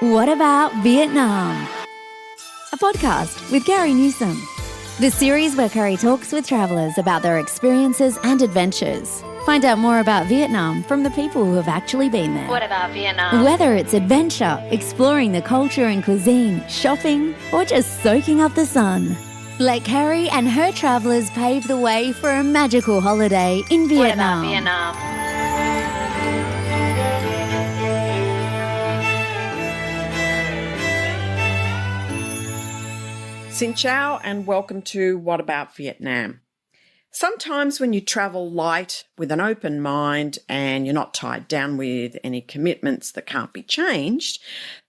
What About Vietnam? A podcast with Gary Newsom. The series where Curry talks with travellers about their experiences and adventures. Find out more about Vietnam from the people who have actually been there. What about Vietnam? Whether it's adventure, exploring the culture and cuisine, shopping, or just soaking up the sun. Let Carrie and her travellers pave the way for a magical holiday in Vietnam. What about Vietnam? Xin chào and welcome to What About Vietnam? Sometimes when you travel light with an open mind and you're not tied down with any commitments that can't be changed,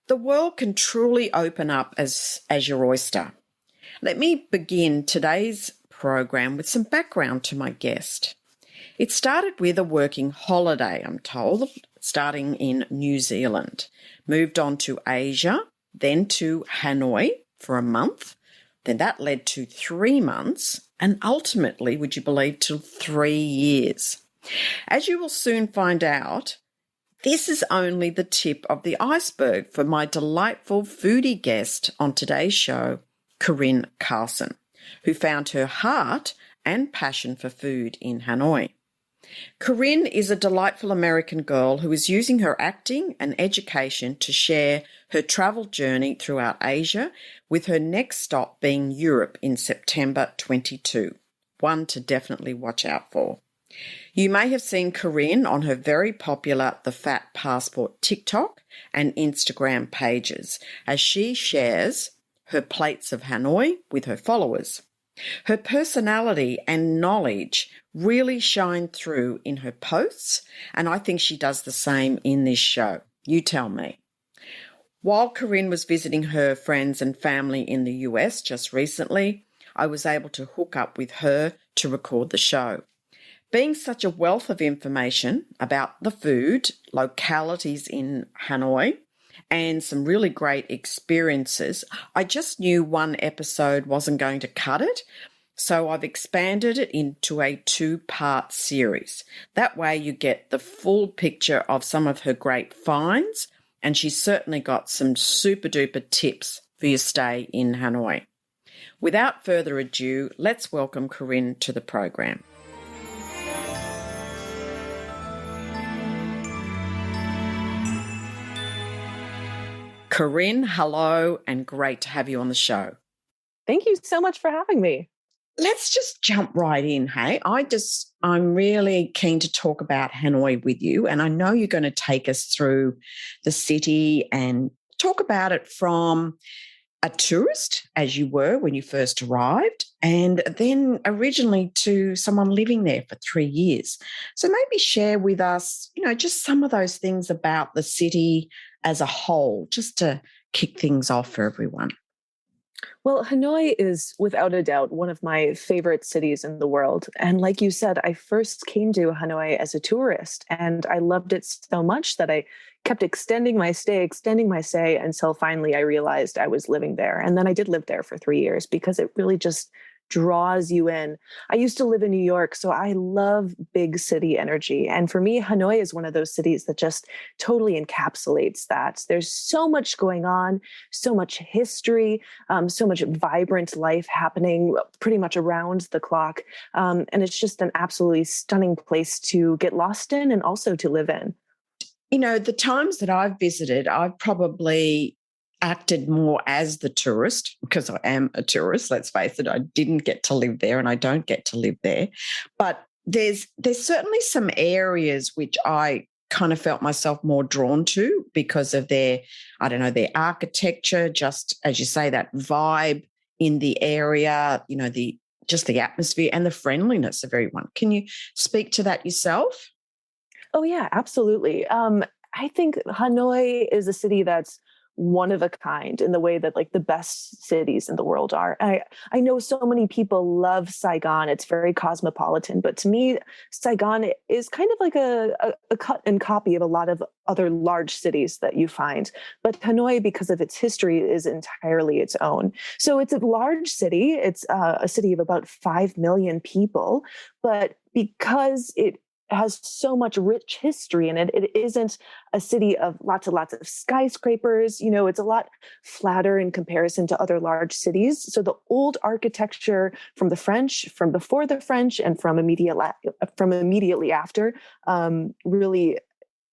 the world can truly open up as your oyster. Let me begin today's program with some background to my guest. It started with a working holiday, I'm told, starting in New Zealand. Moved on to Asia, then to Hanoi for a month. Then that led to 3 months and ultimately, would you believe, to 3 years. As you will soon find out, this is only the tip of the iceberg for my delightful foodie guest on today's show, Corinne Carlson, who found her heart and passion for food in Hanoi. Corinne is a delightful American girl who is using her acting and education to share her travel journey throughout Asia, with her next stop being Europe in September 22, one to definitely watch out for. You may have seen Corinne on her very popular The Fat Passport TikTok and Instagram pages as she shares her plates of Hanoi with her followers. Her personality and knowledge really shine through in her posts, and I think she does the same in this show. You tell me. While Corinne was visiting her friends and family in the US just recently, I was able to hook up with her to record the show. Being such a wealth of information about the food, localities in Hanoi, and some really great experiences, I just knew one episode wasn't going to cut it, so I've expanded it into a 2-part series. That way you get the full picture of some of her great finds, and she's certainly got some super-duper tips for your stay in Hanoi. Without further ado, let's welcome Corinne to the program. Corinne, hello, and great to have you on the show. Thank you so much for having me. Let's just jump right in, hey? I'm really keen to talk about Hanoi with you, and I know you're going to take us through the city and talk about it from a tourist, as you were when you first arrived, and then originally to someone living there for 3 years. So maybe share with us, just some of those things about the city as a whole, just to kick things off for everyone. Well, Hanoi is without a doubt one of my favorite cities in the world. And like you said, I first came to Hanoi as a tourist, and I loved it so much that I kept extending my stay until finally I realized I was living there. And then I did live there for 3 years because it really just draws you in. I used to live in New York, so I love big city energy. And for me, Hanoi is one of those cities that just totally encapsulates that. There's so much going on, so much history, so much vibrant life happening pretty much around the clock. And it's just an absolutely stunning place to get lost in and also to live in. The times that I've visited, I've probably acted more as the tourist because I am a tourist, let's face it. I didn't get to live there and I don't get to live there. But there's certainly some areas which I kind of felt myself more drawn to because of their architecture, just as you say, that vibe in the area, the atmosphere and the friendliness of everyone. Can you speak to that yourself? Oh, yeah, absolutely. I think Hanoi is a city that's one of a kind in the way that like the best cities in the world are. I know so many people love Saigon. It's very cosmopolitan, but to me, Saigon is kind of like a cut and copy of a lot of other large cities that you find. But Hanoi, because of its history, is entirely its own. So it's a large city. It's a city of about 5 million people, but because it has so much rich history in it. It isn't a city of lots and lots of skyscrapers. It's a lot flatter in comparison to other large cities. So the old architecture from the French, from before the French, and from immediately after, really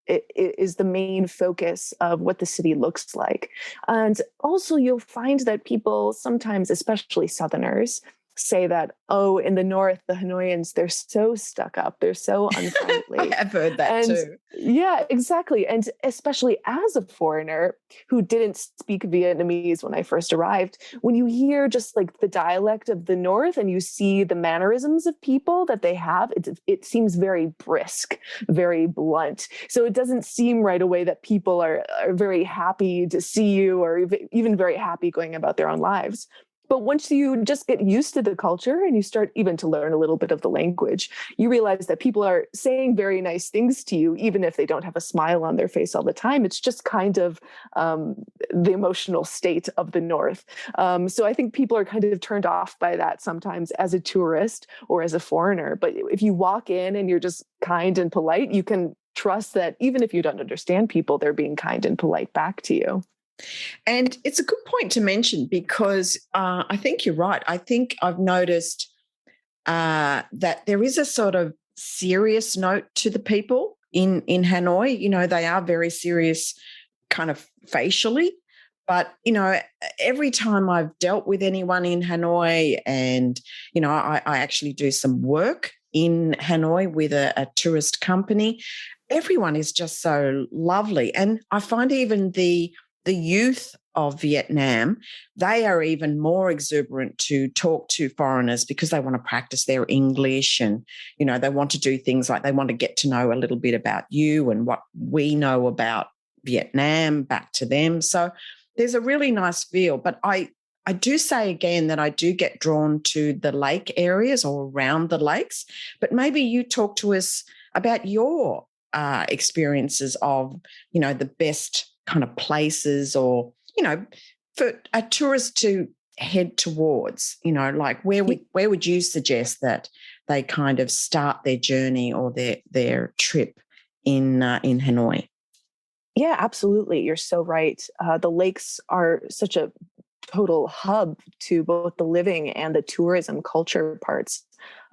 it is the main focus of what the city looks like. And also you'll find that people sometimes, especially Southerners, say that, oh, in the north, the Hanoians, they're so stuck up, they're so unfriendly. I have heard that too. Yeah, exactly. And especially as a foreigner who didn't speak Vietnamese when I first arrived, when you hear just like the dialect of the north and you see the mannerisms of people that they have, it seems very brisk, very blunt. So it doesn't seem right away that people are very happy to see you or even very happy going about their own lives. But once you just get used to the culture and you start even to learn a little bit of the language, you realize that people are saying very nice things to you, even if they don't have a smile on their face all the time. It's just kind of the emotional state of the North. So I think people are kind of turned off by that sometimes as a tourist or as a foreigner. But if you walk in and you're just kind and polite, you can trust that even if you don't understand people, they're being kind and polite back to you. And it's a good point to mention because I think you're right. I think I've noticed that there is a sort of serious note to the people in Hanoi. They are very serious kind of facially. But, every time I've dealt with anyone in Hanoi and, I actually do some work in Hanoi with a tourist company, everyone is just so lovely. And I find even the youth of Vietnam, they are even more exuberant to talk to foreigners because they want to practice their English and, they want to do things like they want to get to know a little bit about you and what we know about Vietnam back to them. So there's a really nice feel. But I do say again that I do get drawn to the lake areas or around the lakes. But maybe you talk to us about your experiences of, the best kind of places or, for a tourist to head towards, like where would you suggest that they kind of start their journey or their trip in Hanoi? Yeah, absolutely. You're so right. The lakes are such a total hub to both the living and the tourism culture parts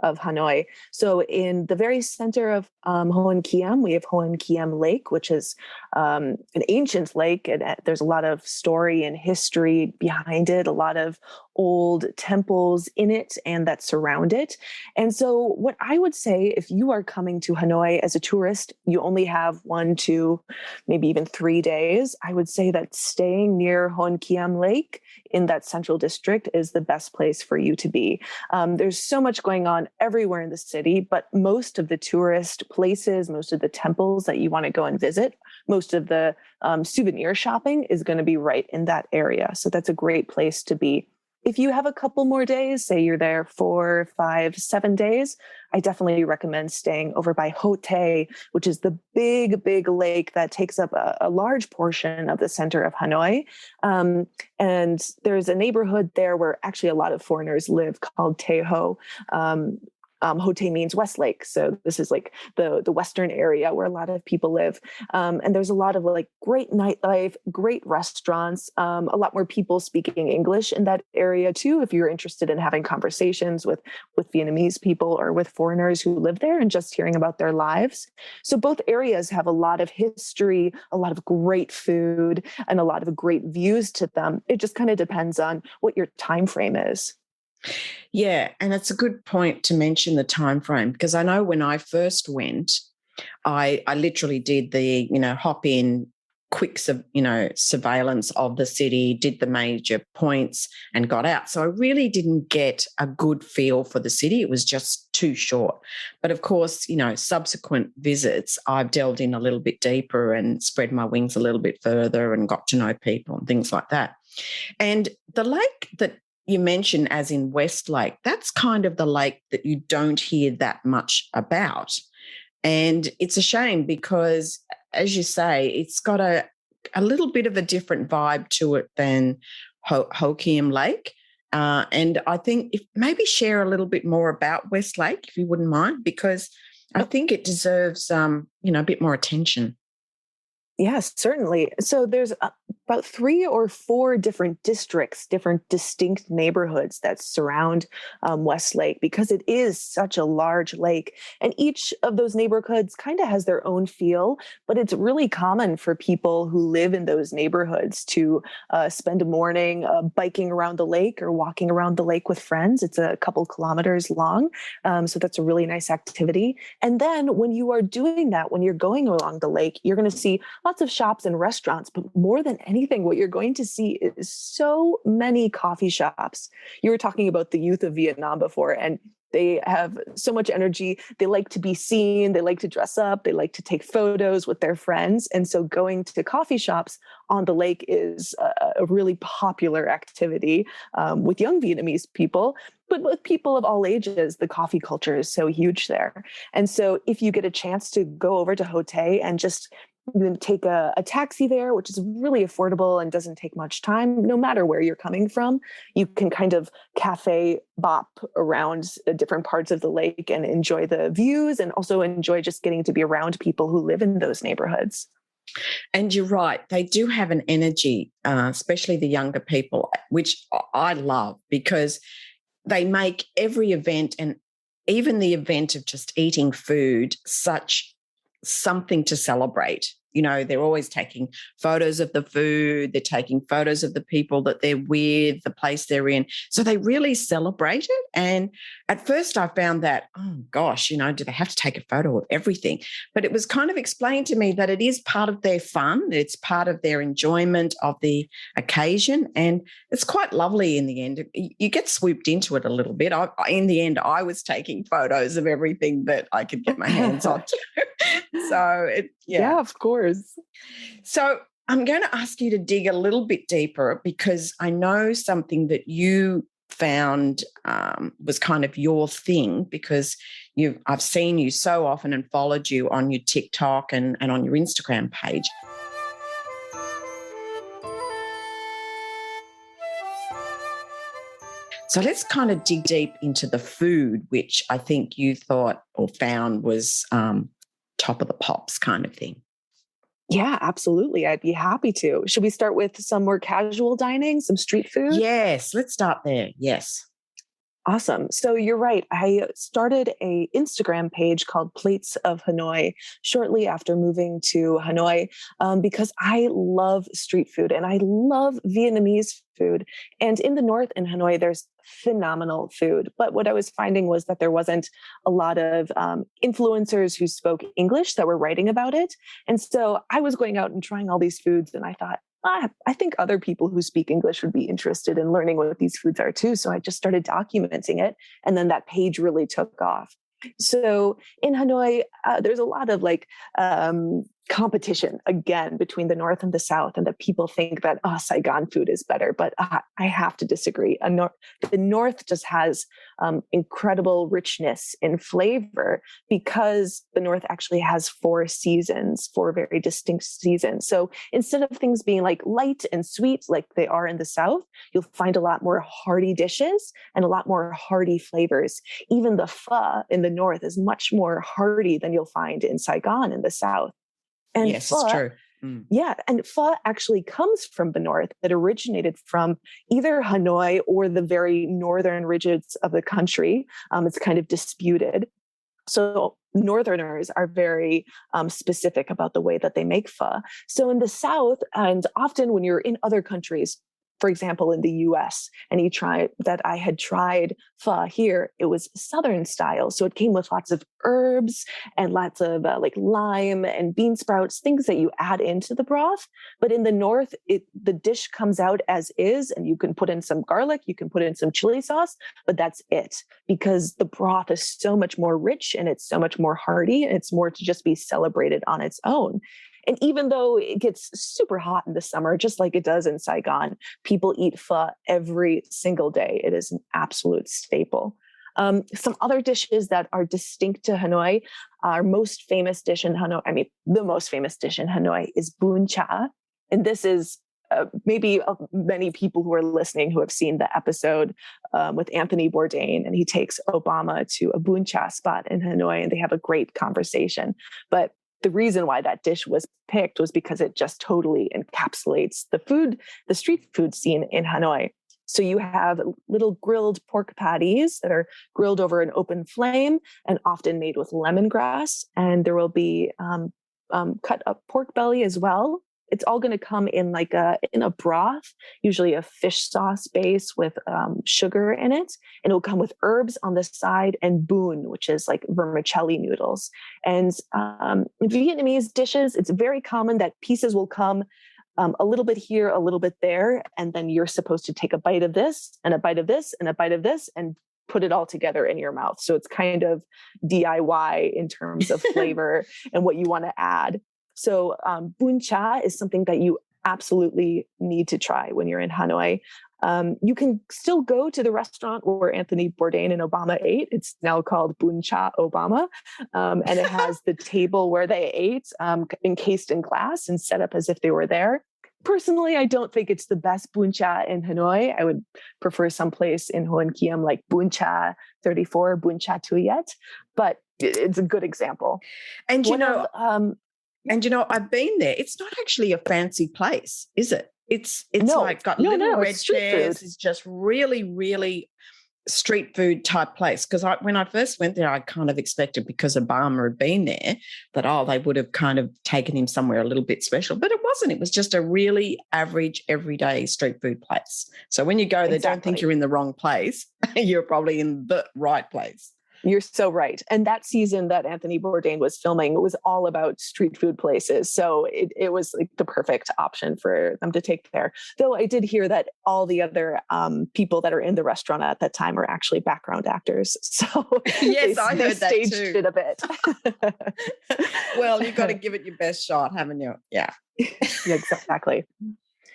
of Hanoi. So in the very center of Hoan Kiem, we have Hoan Kiem Lake, which is an ancient lake. And there's a lot of story and history behind it, a lot of old temples in it and that surround it. And so what I would say, if you are coming to Hanoi as a tourist, you only have 1, 2, maybe even 3 days, I would say that staying near Hoan Kiem Lake in that central district is the best place for you to be. There's so much going on everywhere in the city, but most of the tourist places, most of the temples that you want to go and visit, most of the souvenir shopping is going to be right in that area. So that's a great place to be. If you have a couple more days, say you're there 4, 5, 7 days, I definitely recommend staying over by Hotei, which is the big, big lake that takes up a large portion of the center of Hanoi. And there's a neighborhood there where actually a lot of foreigners live called Teho. Hotei means West Lake. So this is like the western area where a lot of people live. And there's a lot of like great nightlife, great restaurants, a lot more people speaking English in that area too, if you're interested in having conversations with Vietnamese people or with foreigners who live there and just hearing about their lives. So both areas have a lot of history, a lot of great food, and a lot of great views to them. It just kind of depends on what your time frame is. Yeah, and it's a good point to mention the time frame because I know when I first went, I literally did the hop in, quick surveillance of the city, did the major points, and got out. So I really didn't get a good feel for the city. It was just too short. But of course, subsequent visits, I've delved in a little bit deeper and spread my wings a little bit further and got to know people and things like that. And the lake that you mentioned, as in Westlake, that's kind of the lake that you don't hear that much about. And it's a shame because, as you say, it's got a little bit of a different vibe to it than Ho Kiem Lake. And I think if maybe share a little bit more about Westlake, if you wouldn't mind, because I think it deserves, a bit more attention. Yes, certainly. So there's about 3 or 4 different districts, different distinct neighborhoods that surround West Lake because it is such a large lake. And each of those neighborhoods kind of has their own feel, but it's really common for people who live in those neighborhoods to spend a morning biking around the lake or walking around the lake with friends. It's a couple kilometers long. So that's a really nice activity. And then when you are doing that, when you're going along the lake, you're going to see lots of shops and restaurants, but more than anything, what you're going to see is so many coffee shops. You were talking about the youth of Vietnam before, and they have so much energy. They like to be seen. They like to dress up. They like to take photos with their friends. And so going to coffee shops on the lake is a really popular activity with young Vietnamese people. But with people of all ages, the coffee culture is so huge there. And so if you get a chance to go over to Ho Tay and just take a taxi there, which is really affordable and doesn't take much time, no matter where you're coming from. You can kind of cafe bop around different parts of the lake and enjoy the views and also enjoy just getting to be around people who live in those neighborhoods. And you're right, they do have an energy, especially the younger people, which I love because they make every event and even the event of just eating food such something to celebrate. They're always taking photos of the food. They're taking photos of the people that they're with, the place they're in. So they really celebrate it. And at first I found that, oh gosh, do they have to take a photo of everything? But it was kind of explained to me that it is part of their fun. It's part of their enjoyment of the occasion. And it's quite lovely in the end. You get swooped into it a little bit. In the end, I was taking photos of everything that I could get my hands on. So, yeah, of course. So I'm going to ask you to dig a little bit deeper because I know something that you found was kind of your thing because I've seen you so often and followed you on your TikTok and on your Instagram page. So let's kind of dig deep into the food, which I think you thought or found was top of the pops kind of thing. Yeah, absolutely. I'd be happy to. Should we start with some more casual dining, some street food? Yes, let's start there. Yes. Awesome. So you're right. I started a Instagram page called Plates of Hanoi shortly after moving to Hanoi because I love street food and I love Vietnamese food. And in the north in Hanoi, there's phenomenal food. But what I was finding was that there wasn't a lot of influencers who spoke English that were writing about it. And so I was going out and trying all these foods and I thought, I think other people who speak English would be interested in learning what these foods are too. So I just started documenting it. And then that page really took off. So in Hanoi, there's a lot of competition again between the North and the South, and that people think that Saigon food is better, but I have to disagree. The North just has incredible richness in flavor because the North actually has 4 seasons, 4 very distinct seasons. So instead of things being like light and sweet like they are in the South, you'll find a lot more hearty dishes and a lot more hearty flavors. Even the pho in the North is much more hearty than you'll find in Saigon in the South. And yes, pho, it's true. Yeah, and pho actually comes from the North. It originated from either Hanoi or the very northern ridges of the country. It's kind of disputed. So Northerners are very specific about the way that they make pho. So in the South, and often when you're in other countries, for example, in the US, and I had tried pho here, it was Southern style. So it came with lots of herbs and lots of lime and bean sprouts, things that you add into the broth. But in the North, the dish comes out as is, and you can put in some garlic, you can put in some chili sauce, but that's it, because the broth is so much more rich and it's so much more hearty, and it's more to just be celebrated on its own. And even though it gets super hot in the summer, just like it does in Saigon, people eat pho every single day. It is an absolute staple. Some other dishes that are distinct to Hanoi, our most famous dish in Hanoi, the most famous dish in Hanoi is bún chả. And this is maybe many people who are listening who have seen the episode with Anthony Bourdain, and he takes Obama to a bún chả spot in Hanoi, and they have a great conversation. But the reason why that dish was picked was because it just totally encapsulates the street food scene in Hanoi. So you have little grilled pork patties that are grilled over an open flame and often made with lemongrass. And there will be cut up pork belly as well. It's all going to come in in a broth, usually a fish sauce base with sugar in it. And it'll come with herbs on the side and bún, which is like vermicelli noodles. And in Vietnamese dishes, it's very common that pieces will come a little bit here, a little bit there. And then you're supposed to take a bite of this and a bite of this and a bite of this and put it all together in your mouth. So it's kind of DIY in terms of flavor and what you want to add. So bún chả is something that you absolutely need to try when you're in Hanoi. You can still go to the restaurant where Anthony Bourdain and Obama ate. It's now called Bún Chả Obama. And it has the table where they ate encased in glass and set up as if they were there. Personally, I don't think it's the best bún chả in Hanoi. I would prefer someplace in Hoan Kiem like Bún Chả 34, Bún Chả Tuyet, but it's a good example. And I've been there. It's not actually a fancy place, is it? It's got little red chairs. It's just really, really street food type place. Because when I first went there, I kind of expected, because Obama had been there, that they would have kind of taken him somewhere a little bit special. But it wasn't. It was just a really average, everyday street food place. So when you go there, don't think you're in the wrong place. You're probably in the right place. You're so right. And that season that Anthony Bourdain was filming, it was all about street food places. So it was like the perfect option for them to take there. Though I did hear that all the other people that are in the restaurant at that time are actually background actors. So yes, I heard that staged too. it a bit. Well, you've got to give it your best shot, haven't you? Yeah. Exactly.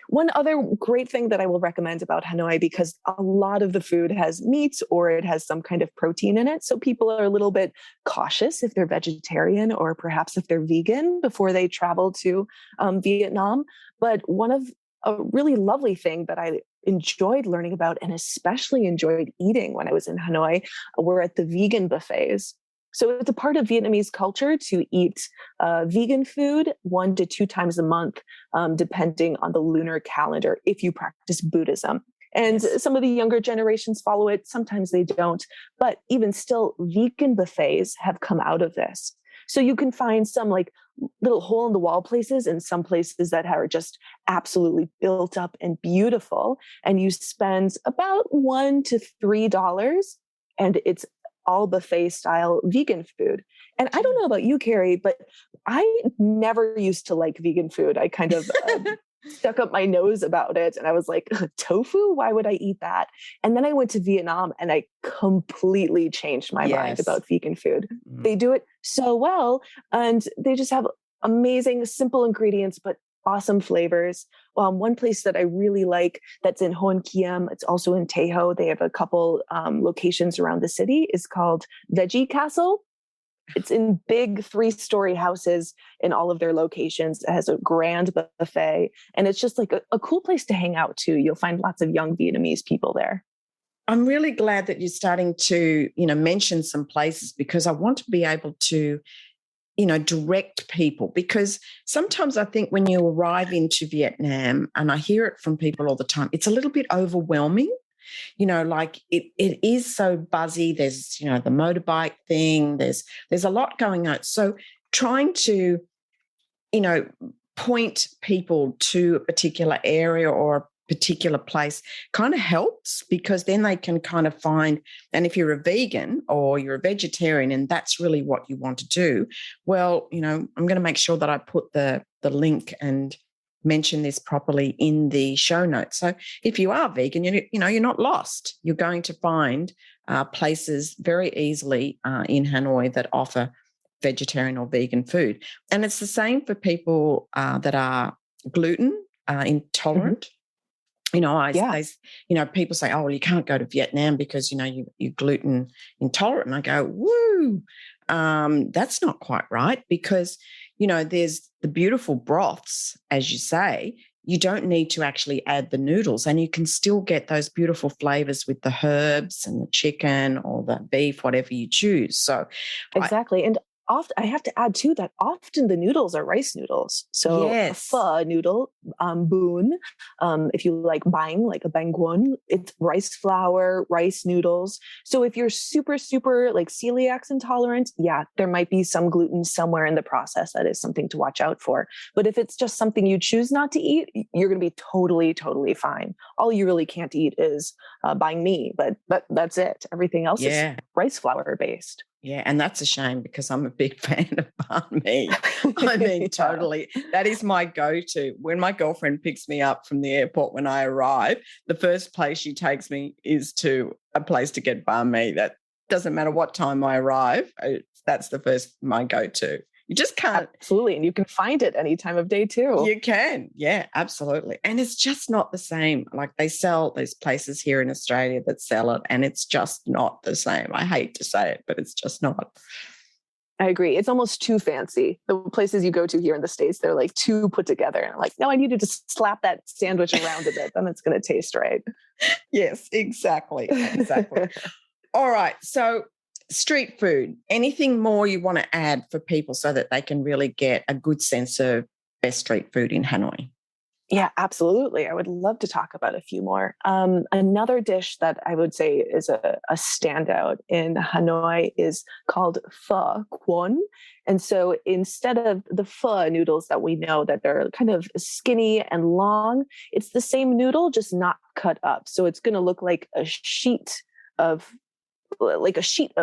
One other great thing that I will recommend about Hanoi, because a lot of the food has meat or it has some kind of protein in it. So people are a little bit cautious if they're vegetarian or perhaps if they're vegan before they travel to Vietnam. But a really lovely thing that I enjoyed learning about and especially enjoyed eating when I was in Hanoi were at the vegan buffets. So it's a part of Vietnamese culture to eat vegan food 1 to 2 times a month, depending on the lunar calendar, if you practice Buddhism. And some of the younger generations follow it. Sometimes they don't. But even still, vegan buffets have come out of this. So you can find some like little hole in the wall places and some places that are just absolutely built up and beautiful. And you spend about $1 to $3 and it's all buffet style vegan food. And I don't know about you, Carrie, but I never used to like vegan food. I kind of stuck up my nose about it. And I was like, tofu? Why would I eat that? And then I went to Vietnam and I completely changed my mind about vegan food. Mm. They do it so well. And they just have amazing, simple ingredients, but awesome flavors. One place that I really like that's in Hoan Kiem, it's also in Teho. They have a couple locations around the city, is called Veggie Castle. It's in big 3-story houses in all of their locations. It has a grand buffet. And it's just like a cool place to hang out too. You'll find lots of young Vietnamese people there. I'm really glad that you're starting to, mention some places, because I want to be able to direct people, because sometimes I think when you arrive into Vietnam, and I hear it from people all the time, it's a little bit overwhelming. Like it is so buzzy. There's, the motorbike thing. There's a lot going on. So trying to, point people to a particular area or a particular place kind of helps, because then they can kind of find, and if you're a vegan or you're a vegetarian and that's really what you want to do, well, I'm going to make sure that I put the link and mention this properly in the show notes. So if you are vegan, you're not lost. You're going to find places very easily in Hanoi that offer vegetarian or vegan food. And it's the same for people that are gluten intolerant. Mm-hmm. People say, oh, well, you can't go to Vietnam because, you're gluten intolerant. And I go, woo, that's not quite right, because, there's the beautiful broths, as you say, you don't need to actually add the noodles, and you can still get those beautiful flavors with the herbs and the chicken or the beef, whatever you choose. So Exactly. And often I have to add too that often the noodles are rice noodles. So a yes. pho noodle, boon, if you like bang, like a bangwon, it's rice flour, rice noodles. So if you're super, super like celiac intolerant, yeah, there might be some gluten somewhere in the process. That is something to watch out for. But if it's just something you choose not to eat, you're going to be totally, totally fine. All you really can't eat is banh mi, but that's it. Everything else is rice flour based. Yeah, and that's a shame because I'm a big fan of banh mi. I mean, totally. That is my go-to. When my girlfriend picks me up from the airport when I arrive, the first place she takes me is to a place to get banh mi. That doesn't matter what time I arrive. That's my go-to. You just can't. Absolutely. And you can find it any time of day too. You can. Yeah, absolutely. And it's just not the same. Like there's places here in Australia that sell it and it's just not the same. I hate to say it, but it's just not. I agree. It's almost too fancy. The places you go to here in the States, they're like too put together. And I'm like, no, I need to just slap that sandwich around a bit. Then it's going to taste right. Yes, exactly. Exactly. All right. So street food, anything more you want to add for people so that they can really get a good sense of best street food in Hanoi? Yeah, absolutely. I would love to talk about a few more. Another dish that I would say is a standout in Hanoi is called pho kwon. And so instead of the pho noodles that we know that they're kind of skinny and long, it's the same noodle, just not cut up. So it's going to look like a sheet of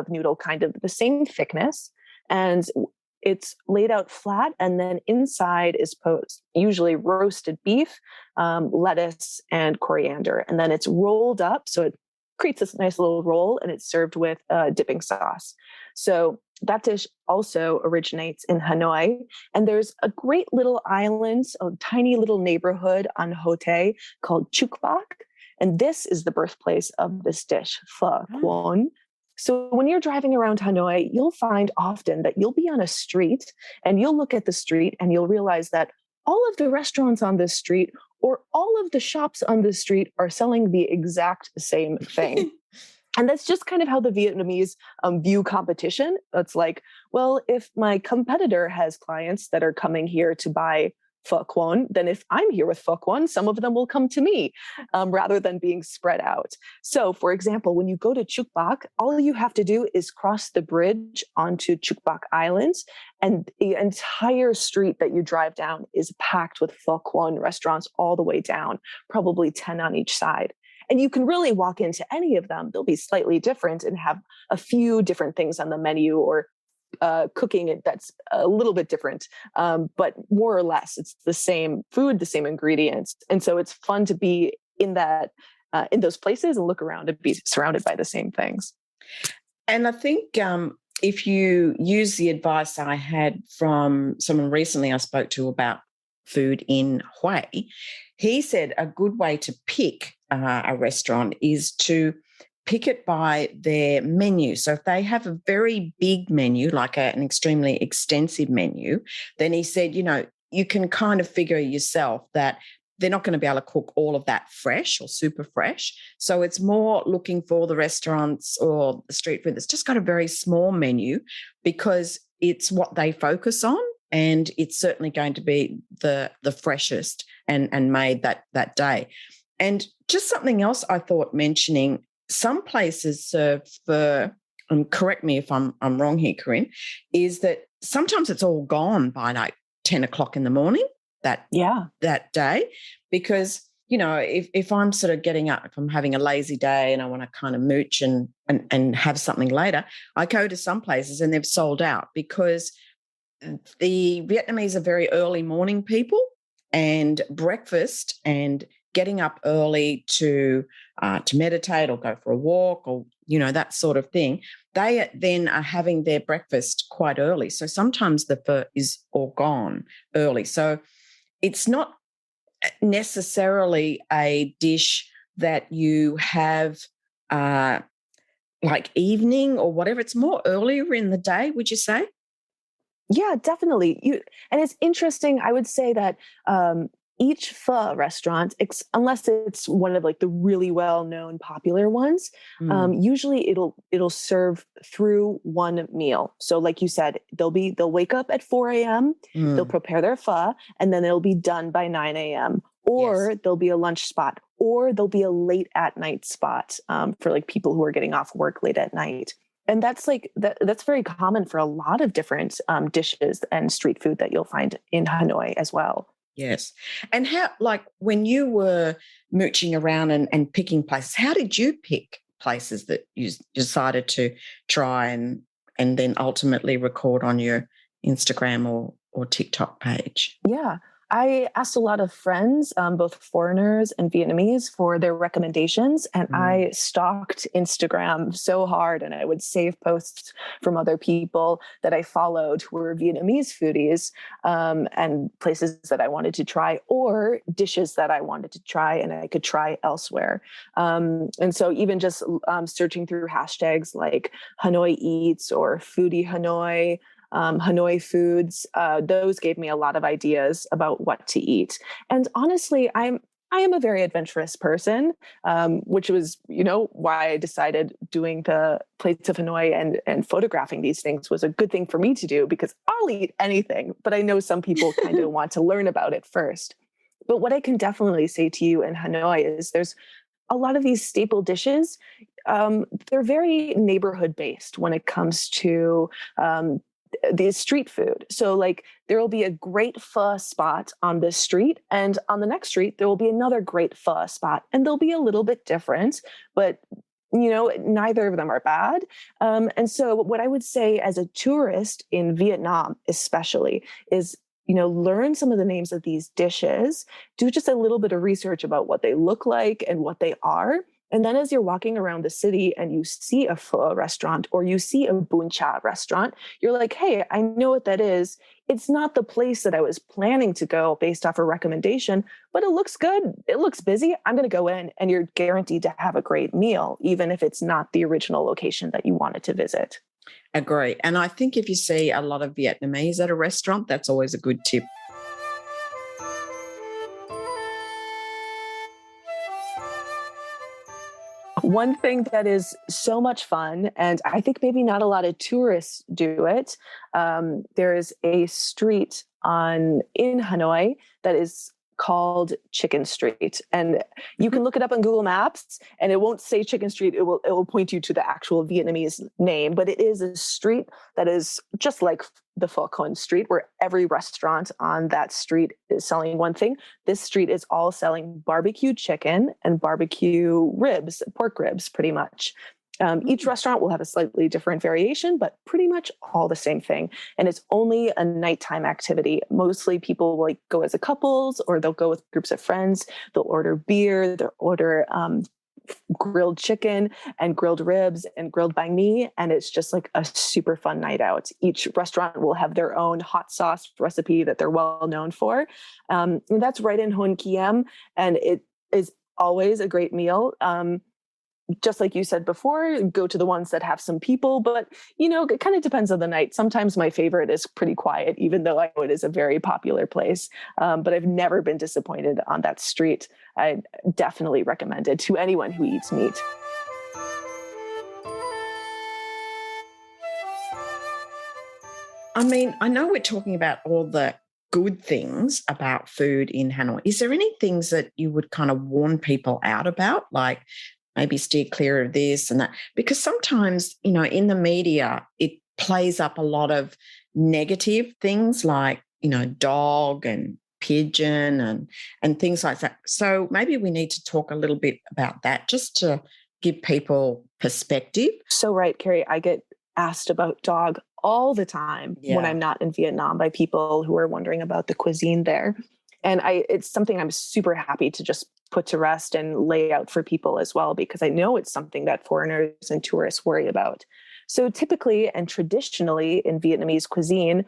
noodle, kind of the same thickness. And it's laid out flat, and then inside is posed, usually roasted beef, lettuce, and coriander. And then it's rolled up, so it creates this nice little roll, and it's served with dipping sauce. So that dish also originates in Hanoi. And there's a great little island, a tiny little neighborhood on Hotei called Chuk Bak. And this is the birthplace of this dish, pho kwon. So when you're driving around Hanoi, you'll find often that you'll be on a street and you'll look at the street and you'll realize that all of the restaurants on this street or all of the shops on this street are selling the exact same thing. And that's just kind of how the Vietnamese view competition. It's like, well, if my competitor has clients that are coming here to buy pho kwon, then if I'm here with pho kwon, some of them will come to me rather than being spread out. So, for example, when you go to Chuk Bak, all you have to do is cross the bridge onto Chuk Bak Island, and the entire street that you drive down is packed with pho kwon restaurants all the way down, probably 10 on each side. And you can really walk into any of them. They'll be slightly different and have a few different things on the menu or cooking that's a little bit different, but more or less it's the same food, the same ingredients. And so it's fun to be in those places and look around and be surrounded by the same things. And I think if you use the advice I had from someone recently I spoke to about food in Hawaii, he said a good way to pick a restaurant is to pick it by their menu. So if they have a very big menu, like an extremely extensive menu, then he said, you can kind of figure yourself that they're not going to be able to cook all of that fresh or super fresh. So it's more looking for the restaurants or the street food that's just got a very small menu because it's what they focus on. And it's certainly going to be the freshest and made that day. And just something else I thought mentioning, some places serve pho, and correct me if I'm wrong here, Corinne, is that sometimes it's all gone by like 10 o'clock in the morning that day. Because, if I'm sort of getting up, if I'm having a lazy day and I want to kind of mooch and have something later, I go to some places and they've sold out because the Vietnamese are very early morning people, and breakfast and getting up early to meditate or go for a walk or, that sort of thing, they then are having their breakfast quite early. So sometimes the pho is all gone early. So it's not necessarily a dish that you have like evening or whatever. It's more earlier in the day, would you say? Yeah, definitely. And it's interesting. I would say that each pho restaurant, unless it's one of like the really well-known popular ones, usually it'll serve through one meal. So like you said, they'll wake up at 4 a.m., they'll prepare their pho, and then it'll be done by 9 a.m. Or there'll be a lunch spot, or there'll be a late at night spot for like people who are getting off work late at night. And that's that's very common for a lot of different dishes and street food that you'll find in Hanoi as well. Yes. And how, like when you were mooching around and picking places, how did you pick places that you decided to try and then ultimately record on your Instagram or TikTok page? Yeah. I asked a lot of friends, both foreigners and Vietnamese, for their recommendations. And I stalked Instagram so hard, and I would save posts from other people that I followed who were Vietnamese foodies, and places that I wanted to try, or dishes that I wanted to try and I could try elsewhere. And so even just searching through hashtags like Hanoi Eats or Foodie Hanoi, Hanoi foods, those gave me a lot of ideas about what to eat. And honestly, I am a very adventurous person, which was, why I decided doing the plates of Hanoi and photographing these things was a good thing for me to do, because I'll eat anything, but I know some people kind of want to learn about it first. But what I can definitely say to you in Hanoi is there's a lot of these staple dishes. They're very neighborhood based when it comes to the street food. So like there will be a great pho spot on this street, and on the next street, there will be another great pho spot, and they'll be a little bit different, but neither of them are bad. And so what I would say as a tourist in Vietnam, especially, is, learn some of the names of these dishes, do just a little bit of research about what they look like and what they are. And then as you're walking around the city and you see a pho restaurant or you see a bún cha restaurant, you're like, hey, I know what that is. It's not the place that I was planning to go based off a recommendation, but it looks good. It looks busy. I'm going to go in, and you're guaranteed to have a great meal, even if it's not the original location that you wanted to visit. Agree. And I think if you see a lot of Vietnamese at a restaurant, that's always a good tip. One thing that is so much fun, and I think maybe not a lot of tourists do it, there is a street in Hanoi that is called Chicken Street. And you can look it up on Google Maps, and it won't say Chicken Street. It will point you to the actual Vietnamese name, but it is a street that is just like the Pho Con Street, where every restaurant on that street is selling one thing. This street is all selling barbecue chicken and barbecue ribs, pork ribs, pretty much. Each restaurant will have a slightly different variation, but pretty much all the same thing. And it's only a nighttime activity. Mostly people will go as a couples, or they'll go with groups of friends. They'll order beer, they'll order grilled chicken and grilled ribs and grilled banh mi. And it's just like a super fun night out. Each restaurant will have their own hot sauce recipe that they're well known for. And that's right in Hon Kiem. And it is always a great meal. Just like you said before, go to the ones that have some people, but it kind of depends on the night. Sometimes my favorite is pretty quiet, even though I know it is a very popular place. But I've never been disappointed on that street. I definitely recommend it to anyone who eats meat. I mean, I know we're talking about all the good things about food in Hanoi. Is there any things that you would kind of warn people out about, like maybe steer clear of this and that? Because sometimes, in the media, it plays up a lot of negative things like, dog and pigeon and things like that. So maybe we need to talk a little bit about that just to give people perspective. So right, Carrie, I get asked about dog all the time when I'm not in Vietnam by people who are wondering about the cuisine there. And it's something I'm super happy to just put to rest and lay out for people as well, because I know it's something that foreigners and tourists worry about. So typically and traditionally in Vietnamese cuisine,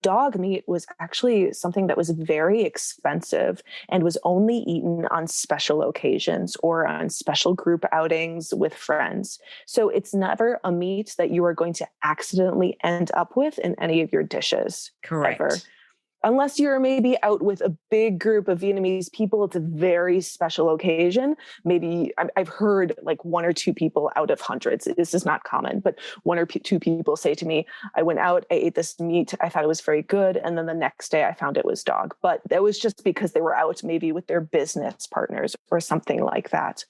dog meat was actually something that was very expensive and was only eaten on special occasions or on special group outings with friends. So it's never a meat that you are going to accidentally end up with in any of your dishes. Correct. Ever. unless you're maybe out with a big group of Vietnamese people, it's a very special occasion. Maybe I've heard like one or two people out of hundreds. This is not common, but one or two people say to me, I went out, I ate this meat, I thought it was very good. And then the next day I found it was dog. But that was just because they were out maybe with their business partners or something like that.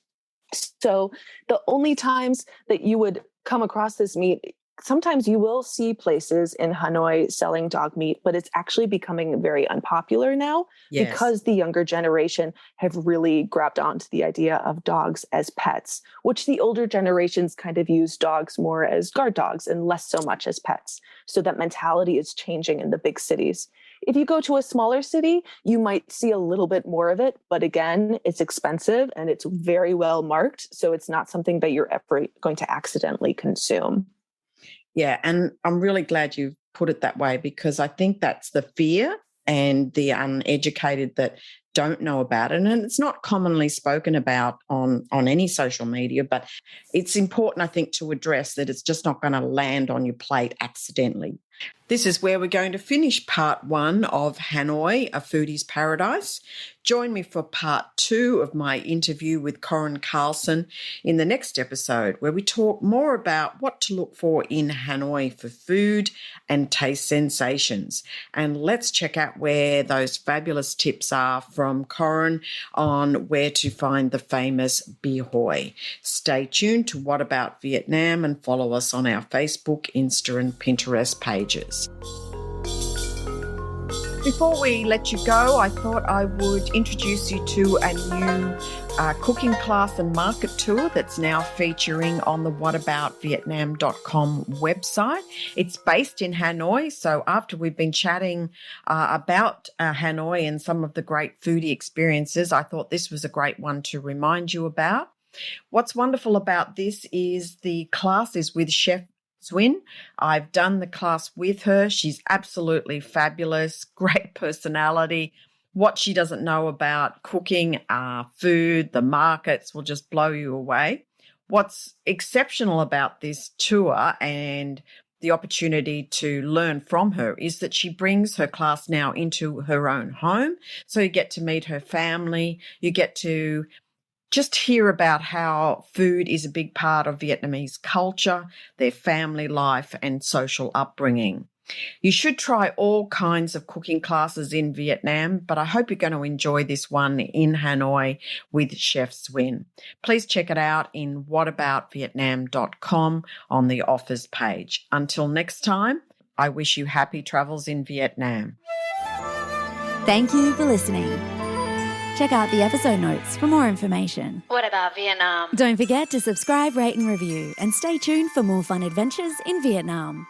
So the only times that you would come across this meat, sometimes you will see places in Hanoi selling dog meat, but it's actually becoming very unpopular now because the younger generation have really grabbed onto the idea of dogs as pets, which the older generations kind of use dogs more as guard dogs and less so much as pets. So that mentality is changing in the big cities. If you go to a smaller city, you might see a little bit more of it. But again, it's expensive and it's very well marked. So it's not something that you're ever going to accidentally consume. Yeah, and I'm really glad you put it that way, because I think that's the fear and the uneducated that don't know about it. And it's not commonly spoken about on any social media, but it's important, I think, to address that it's just not going to land on your plate accidentally. This is where we're going to finish part 1 of Hanoi, a foodie's paradise. Join me for part 2 of my interview with Corinne Carlson in the next episode, where we talk more about what to look for in Hanoi for food and taste sensations. And let's check out where those fabulous tips are from Corinne on where to find the famous bia hoi. Stay tuned to What About Vietnam and follow us on our Facebook, Insta and Pinterest pages. Before we let you go, I thought I would introduce you to a new cooking class and market tour that's now featuring on the whataboutvietnam.com website. It's based in Hanoi, so after we've been chatting about Hanoi and some of the great foodie experiences, I thought this was a great one to remind you about. What's wonderful about this is the class is with Chef Swin. I've done the class with her. She's absolutely fabulous, great personality. What she doesn't know about cooking, food, the markets will just blow you away. What's exceptional about this tour and the opportunity to learn from her is that she brings her class now into her own home. So you get to meet her family. You get to just hear about how food is a big part of Vietnamese culture, their family life and social upbringing. You should try all kinds of cooking classes in Vietnam, but I hope you're going to enjoy this one in Hanoi with Chef Swin. Please check it out in whataboutvietnam.com on the offers page. Until next time, I wish you happy travels in Vietnam. Thank you for listening. Check out the episode notes for more information. What about Vietnam? Don't forget to subscribe, rate and review, and stay tuned for more fun adventures in Vietnam.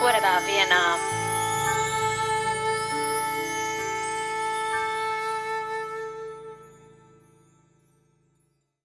What about Vietnam?